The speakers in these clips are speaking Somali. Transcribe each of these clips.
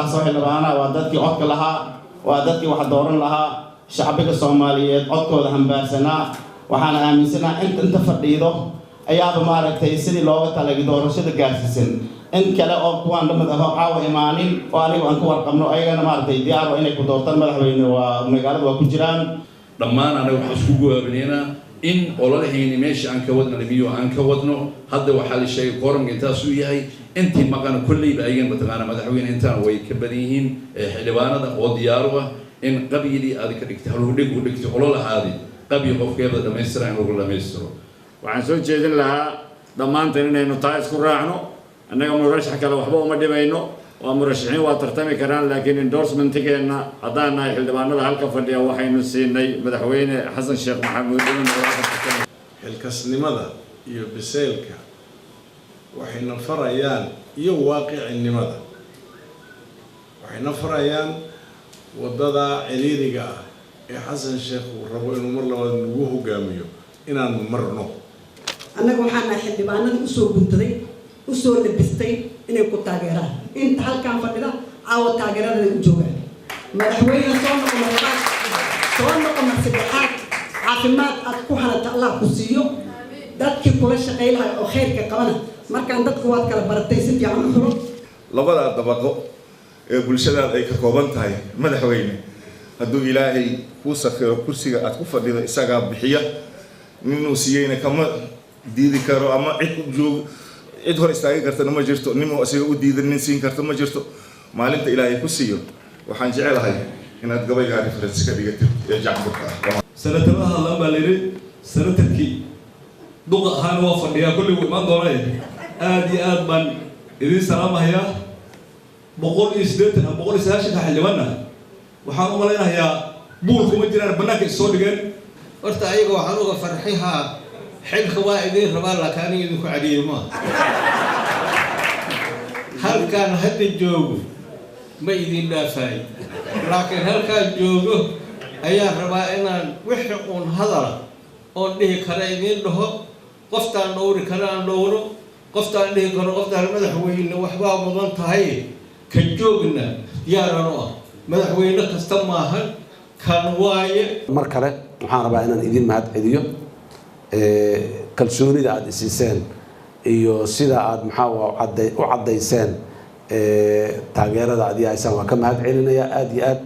intaasoo xildhibaana waa dadkii codka lahaa waa dadkii wax dooran lahaa shacbiga Soomaaliyeed codkooda hambaarsanaa waxaan aaminsanahay inta fadhiido ayaaba maaragtay sidii looga talagay doorashada gaarsiisan in kale oo kuwaan dhamad ah caawa imaanin oo anigu aan ku warqabno ayagana maaragtay diyaar oo inay ku doortaan madaxweyne waa magaalada waa ku jiraan dhammaan anagu waxaan isku go'aaminayna in ololahayni meesha aan ka wadno biyo aan ka wadno hadda waxa la sheegay qoranka intaas uu yahay intii maqan kulliba ayaan mataqaana madaxweyne intaan way ka badan yihiin xildhibaanada oo diyaar u ah in qabiilii aad ka dhigtay hal dhig u dhigtay ololahaadi qabiil qofkeeda dhameystiran ugu dhameystiro waxaan soo jeedin lahaa dhammaanteen inaynu taa isku raacno annaga murashax kale waxba uma dhibayno waa murashaxiin waa tartami karaan laakiin endorsementigeena haddaan nahay xildhibaanada halka fadhiya waxaynu siinay madaxweyne xasan sheekh maxamuud xilkasnimada iyo biseelka waxayna farayaan iyo waaqicinimada waxayna farayaan wadada ciriiriga ah ee xasan sheekh uu rabo inuu mar labaad nagu hogaamiyo inaan marno annaga waxaan nahay xildhibaanada u soo guntaday u soo labistay inay ku taageeraan inta halkaan fadhida caawa taageerada u joogaan madaxweyne soo noqon saddexaad caafimaad aad ku halata Allah ku siiyo dadkii kula shaqeeyay oo khayrka qabana markaan dadku waad kala baratay si fiican u xiro labada dabaqo ee bulshada ay ka kooban tahay madaxweyne hadduu ilaahay ku sakhiro kursiga aad ku fadhido isaga bixiya ninuu siiyayna kama diidi karo ama cid hor istaagi kartana ma jirto ninuu asiga u diidan nin siin karto ma jirto maalinta ilaahay ku siiyo waxaan jecelahay inaad gabayga reference ka dhigatid ee jacburka sanadada la baliri sanadkii duqa ahaan waa fadhiya kulli imaan doonay aad iyo aad baan idin salaamayaa 180 xildhibaana waxaan u maleynayaa buulku ma jiraan banaanka soo dhigeen horta ayaga waxaan uga farxiha xilka waa idin rabaa laakiin idinku cadiyo ma halkaan hadda joogo ma idin dhaafay laakiin halkaan joogo ayaa rabaa inaan wixii uun hadala oon dhihi kara idin dhaho qoftaan dhowri karaan dhowro qoftaan dhihi karo qoftaan madaxweyne waxbaa mudan tahay ka joogna diyaaraan u ah madaxweyne kasta maahan kan waaye mar kale waxaan rabaa inaan idin mahad celiyo kalsoonida aad isiiseen iyo sida aad u caddayseen taageerada aad yahaysaan waa ka mahad celinaya aad iyo aad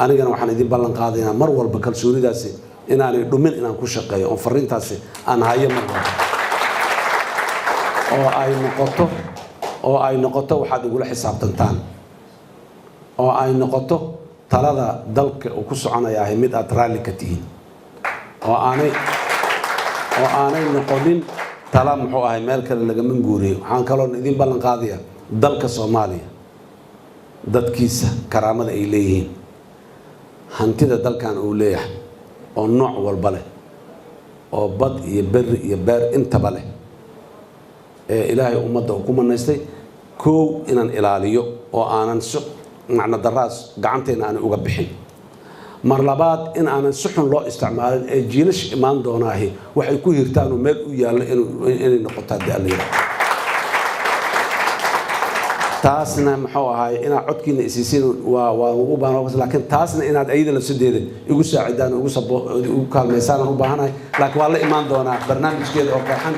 anigana waxaan idin ballan qaadaynaa mar walba kalsoonidaasi inaanay dhumin inaan ku shaqeeyo oo fariintaasi aan hayo mar walba oo ay noqoto waxaad igula xisaabtantaan oo ay noqoto talada dalka uu ku soconayaa mid aad raalli ka tihiin oo aanay noqonin tala muxuu ahay meel kale laga manguuriyo waxaan kaloo idin ballan qaadaya dalka Soomaaliya dadkiisa karaamada ay leeyihiin hantida dalkan uu leeyahay oo nooc walba leh oo bad iyo berri iyo beer intaba leh ee ilaahay ummadda ku manaystay koow inaan ilaaliyo oo aanan macna daraas gacanteena aan uga bixin mar labaad in aanan si xun loo isticmaalin ee jiilash imaan doonaahi waxay ku hirtaan meel u yaalo inay noqoto daaliyada taasna muxuu ahaay inaad codkiina isiisiin waa ugu baahan laakiin taasna inaad ayada la sadeeda igu saacidaan ugu kaalmaysaan u baahanahay laakiin waa la imaan doonaa barnaamijkeeda oo qeexan